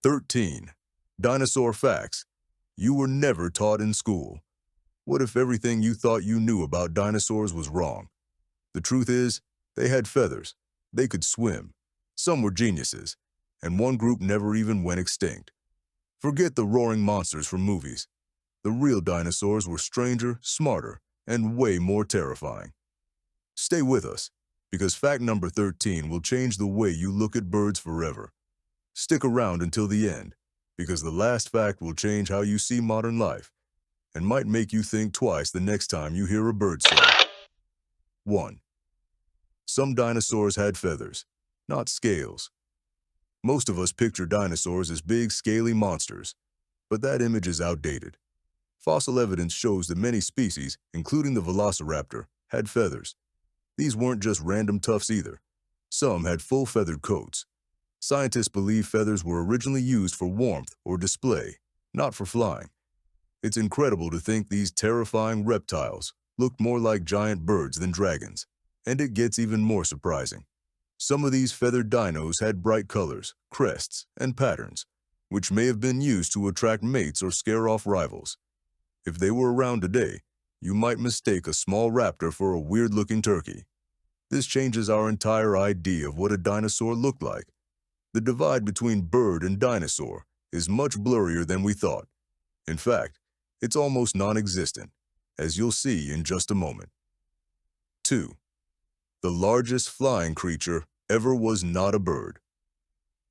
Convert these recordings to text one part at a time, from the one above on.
13. Dinosaur facts you were never taught in school. What if everything you thought you knew about dinosaurs was wrong? The truth is, they had feathers. They could swim. Some were geniuses, and one group never even went extinct. Forget the roaring monsters from movies. The real dinosaurs were stranger, smarter, and way more terrifying. Stay with us, because fact number 13 will change the way you look at birds forever. Stick around until the end, because the last fact will change how you see modern life and might make you think twice the next time you hear a bird sing. 1. Some dinosaurs had feathers, not scales. Most of us picture dinosaurs as big, scaly monsters, but that image is outdated. Fossil evidence shows that many species, including the velociraptor, had feathers. These weren't just random tufts either. Some had full feathered coats. Scientists believe feathers were originally used for warmth or display, not for flying. It's incredible to think these terrifying reptiles looked more like giant birds than dragons, and it gets even more surprising. Some of these feathered dinos had bright colors, crests, and patterns, which may have been used to attract mates or scare off rivals. If they were around today, you might mistake a small raptor for a weird-looking turkey. This changes our entire idea of what a dinosaur looked like. The divide between bird and dinosaur is much blurrier than we thought. In fact, it's almost non-existent, as you'll see in just a moment. 2. The largest flying creature ever was not a bird.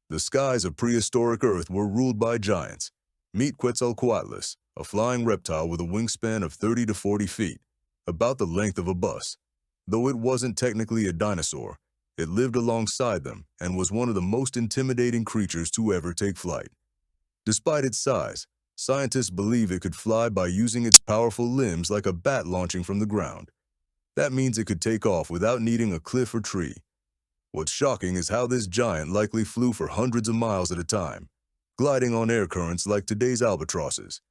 The skies of prehistoric Earth were ruled by giants. Meet Quetzalcoatlus, a flying reptile with a wingspan of 30 to 40 feet, about the length of a bus. Though it wasn't technically a dinosaur, it lived alongside them and was one of the most intimidating creatures to ever take flight. Despite its size, scientists believe it could fly by using its powerful limbs like a bat launching from the ground. That means it could take off without needing a cliff or tree. What's shocking is how this giant likely flew for hundreds of miles at a time, gliding on air currents like today's albatrosses.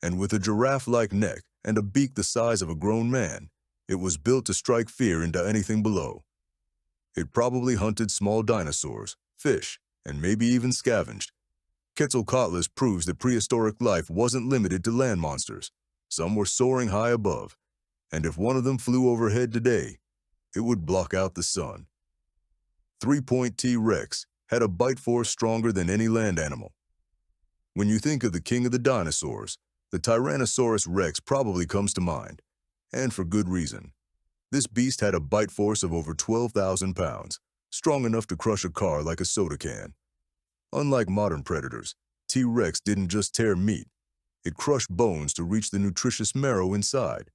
And with a giraffe-like neck and a beak the size of a grown man, it was built to strike fear into anything below. It probably hunted small dinosaurs, fish, and maybe even scavenged. Quetzalcoatlus proves that prehistoric life wasn't limited to land monsters. Some were soaring high above, and if one of them flew overhead today, it would block out the sun. 3-point T-Rex had a bite force stronger than any land animal. When you think of the king of the dinosaurs, the Tyrannosaurus Rex probably comes to mind, and for good reason. This beast had a bite force of over 12,000 pounds, strong enough to crush a car like a soda can. Unlike modern predators, T-Rex didn't just tear meat. It crushed bones to reach the nutritious marrow inside.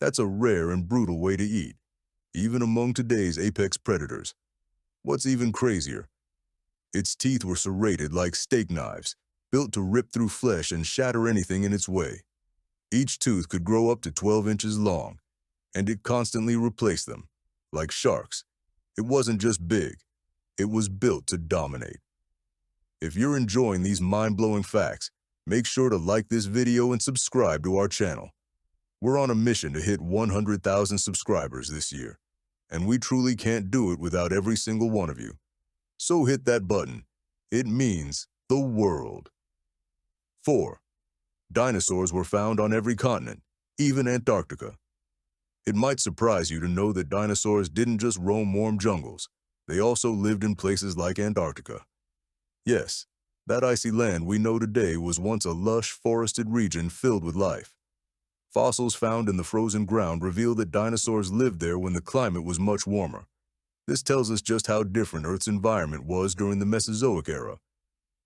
That's a rare and brutal way to eat, even among today's apex predators. What's even crazier? Its teeth were serrated like steak knives, built to rip through flesh and shatter anything in its way. Each tooth could grow up to 12 inches long, and it constantly replaced them. Like sharks, it wasn't just big, it was built to dominate. If you're enjoying these mind-blowing facts, make sure to like this video and subscribe to our channel. We're on a mission to hit 100,000 subscribers this year, and we truly can't do it without every single one of you. So hit that button. It means the world. 4. Dinosaurs were found on every continent, even Antarctica. It might surprise you to know that dinosaurs didn't just roam warm jungles. They also lived in places like Antarctica. Yes, that icy land we know today was once a lush, forested region filled with life. Fossils found in the frozen ground reveal that dinosaurs lived there when the climate was much warmer. This tells us just how different Earth's environment was during the Mesozoic era.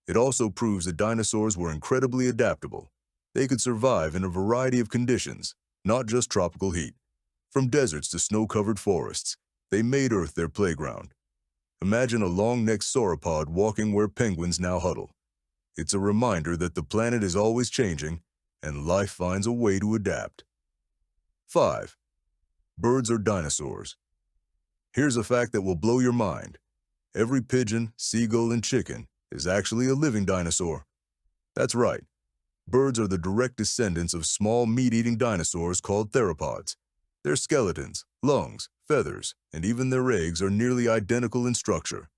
It also proves that dinosaurs were incredibly adaptable. They could survive in a variety of conditions, not just tropical heat. From deserts to snow-covered forests, they made Earth their playground. Imagine a long-necked sauropod walking where penguins now huddle. It's a reminder that the planet is always changing, and life finds a way to adapt. 5. Birds are dinosaurs. Here's a fact that will blow your mind. Every pigeon, seagull, and chicken is actually a living dinosaur. That's right. Birds are the direct descendants of small meat-eating dinosaurs called theropods. Their skeletons, lungs, feathers, and even their eggs are nearly identical in structure.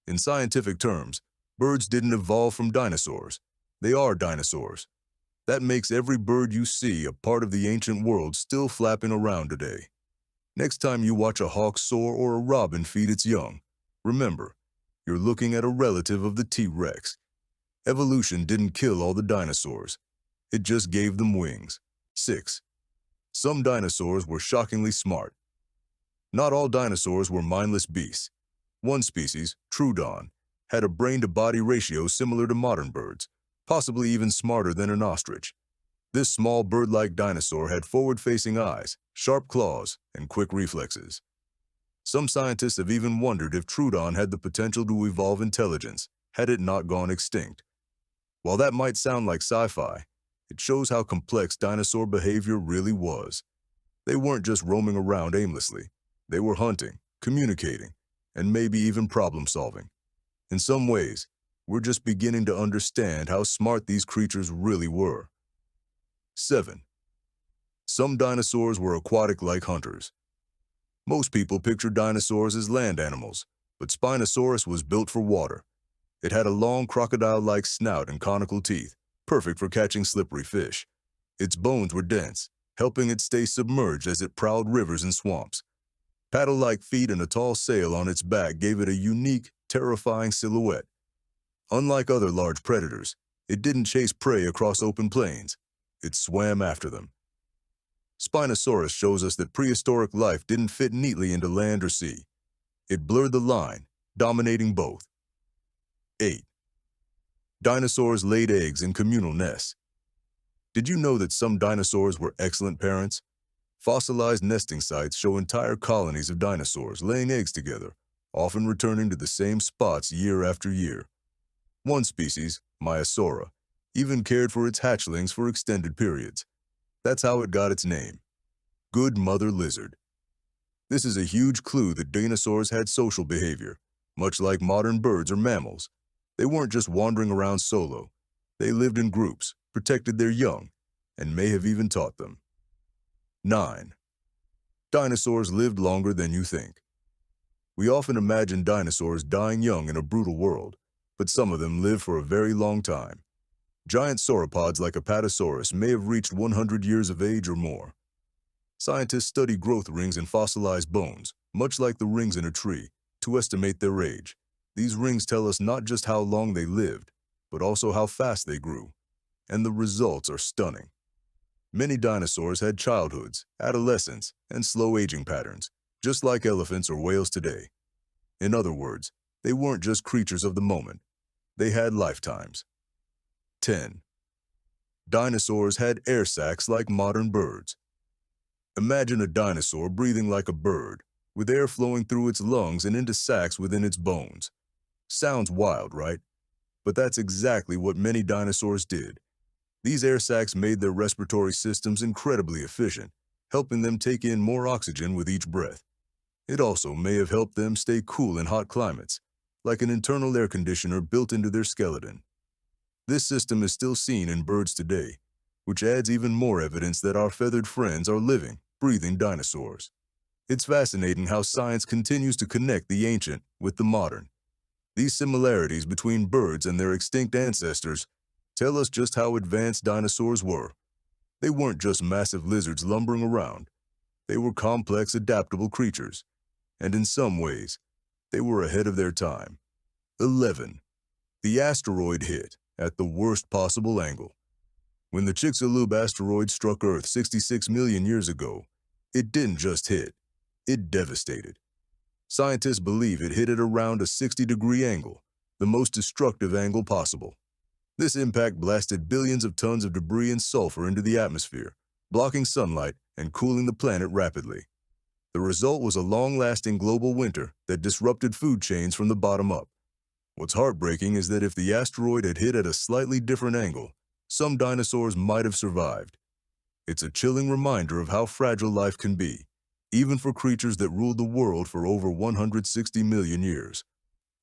In scientific terms, Birds didn't evolve from dinosaurs. They are dinosaurs. That makes every bird you see a part of the ancient world still flapping around today. Next time you watch a hawk soar or a robin feed its young, remember, you're looking at a relative of the T-Rex. Evolution didn't kill all the dinosaurs. It just gave them wings. 6. Some dinosaurs were shockingly smart. Not all dinosaurs were mindless beasts. One species, Troodon, had a brain-to-body ratio similar to modern birds, possibly even smarter than an ostrich. This small bird-like dinosaur had forward-facing eyes, sharp claws, and quick reflexes. Some scientists have even wondered if Troodon had the potential to evolve intelligence had it not gone extinct. While that might sound like sci-fi, it shows how complex dinosaur behavior really was. They weren't just roaming around aimlessly. They were hunting, communicating, and maybe even problem-solving. In some ways, we're just beginning to understand how smart these creatures really were. 7. Some dinosaurs were aquatic like hunters. Most people picture dinosaurs as land animals, but Spinosaurus was built for water. It had a long crocodile-like snout and conical teeth, perfect for catching slippery fish. Its bones were dense, helping it stay submerged as it prowled rivers and swamps. Paddle-like feet and a tall sail on its back gave it a unique, terrifying silhouette. Unlike other large predators, it didn't chase prey across open plains. It swam after them. Spinosaurus shows us that prehistoric life didn't fit neatly into land or sea. It blurred the line, dominating both. 8. Dinosaurs laid eggs in communal nests. Did you know that some dinosaurs were excellent parents? Fossilized nesting sites show entire colonies of dinosaurs laying eggs together, often returning to the same spots year after year. One species, Maiasaura, even cared for its hatchlings for extended periods. That's how it got its name. Good mother lizard. This is a huge clue that dinosaurs had social behavior, much like modern birds or mammals. They weren't just wandering around solo. They lived in groups, protected their young, and may have even taught them. 9. Dinosaurs lived longer than you think. We often imagine dinosaurs dying young in a brutal world, but some of them live for a very long time. Giant sauropods like Apatosaurus may have reached 100 years of age or more. Scientists study growth rings in fossilized bones, much like the rings in a tree, to estimate their age. These rings tell us not just how long they lived, but also how fast they grew. And the results are stunning. Many dinosaurs had childhoods, adolescence, and slow aging patterns, just like elephants or whales today. In other words, they weren't just creatures of the moment. They had lifetimes. 10. Dinosaurs had air sacs like modern birds. Imagine a dinosaur breathing like a bird, with air flowing through its lungs and into sacs within its bones. Sounds wild, right? But that's exactly what many dinosaurs did. These air sacs made their respiratory systems incredibly efficient, helping them take in more oxygen with each breath. It also may have helped them stay cool in hot climates, like an internal air conditioner built into their skeleton. This system is still seen in birds today, which adds even more evidence that our feathered friends are living, breathing dinosaurs. It's fascinating how science continues to connect the ancient with the modern. These similarities between birds and their extinct ancestors tell us just how advanced dinosaurs were. They weren't just massive lizards lumbering around. They were complex, adaptable creatures. And in some ways, they were ahead of their time. 11. The asteroid hit at the worst possible angle. When the Chicxulub asteroid struck Earth 66 million years ago, it didn't just hit, it devastated. Scientists believe it hit at around a 60-degree angle, the most destructive angle possible. This impact blasted billions of tons of debris and sulfur into the atmosphere, blocking sunlight and cooling the planet rapidly. The result was a long-lasting global winter that disrupted food chains from the bottom up. What's heartbreaking is that if the asteroid had hit at a slightly different angle, some dinosaurs might have survived. It's a chilling reminder of how fragile life can be, even for creatures that ruled the world for over 160 million years.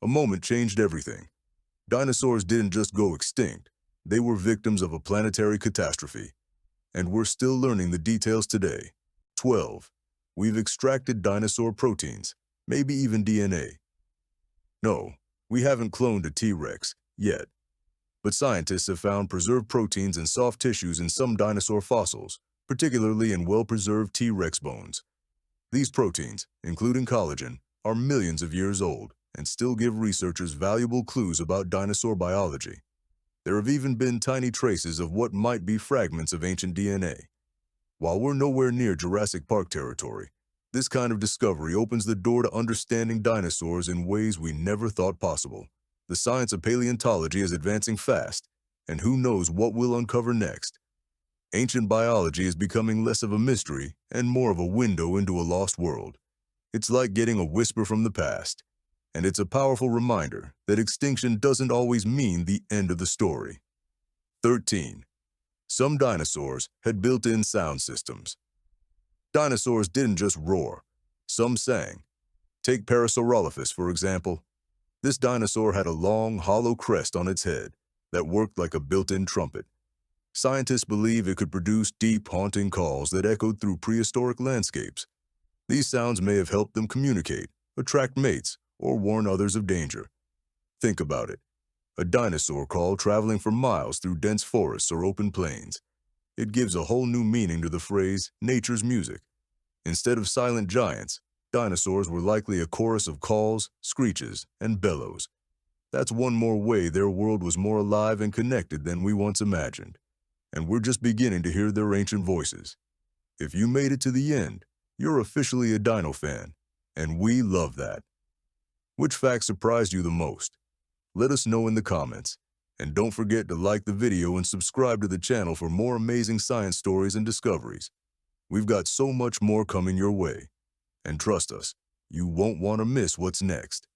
A moment changed everything. Dinosaurs didn't just go extinct, they were victims of a planetary catastrophe. And we're still learning the details today. 12. We've extracted dinosaur proteins, maybe even DNA. No, we haven't cloned a T-Rex, yet. But scientists have found preserved proteins and soft tissues in some dinosaur fossils, particularly in well-preserved T-Rex bones. These proteins, including collagen, are millions of years old and still give researchers valuable clues about dinosaur biology. There have even been tiny traces of what might be fragments of ancient DNA. While we're nowhere near Jurassic Park territory, this kind of discovery opens the door to understanding dinosaurs in ways we never thought possible. The science of paleontology is advancing fast, and who knows what we'll uncover next. Ancient biology is becoming less of a mystery and more of a window into a lost world. It's like getting a whisper from the past, and it's a powerful reminder that extinction doesn't always mean the end of the story. 13. Some dinosaurs had built-in sound systems. Dinosaurs didn't just roar, some sang. Take Parasaurolophus, for example. This dinosaur had a long, hollow crest on its head that worked like a built-in trumpet. Scientists believe it could produce deep, haunting calls that echoed through prehistoric landscapes. These sounds may have helped them communicate, attract mates, or warn others of danger. Think about it. A dinosaur call traveling for miles through dense forests or open plains. It gives a whole new meaning to the phrase, nature's music. Instead of silent giants, dinosaurs were likely a chorus of calls, screeches, and bellows. That's one more way their world was more alive and connected than we once imagined. And we're just beginning to hear their ancient voices. If you made it to the end, you're officially a dino fan, and we love that. Which fact surprised you the most? Let us know in the comments. And don't forget to like the video and subscribe to the channel for more amazing science stories and discoveries. We've got so much more coming your way. And trust us, you won't want to miss what's next.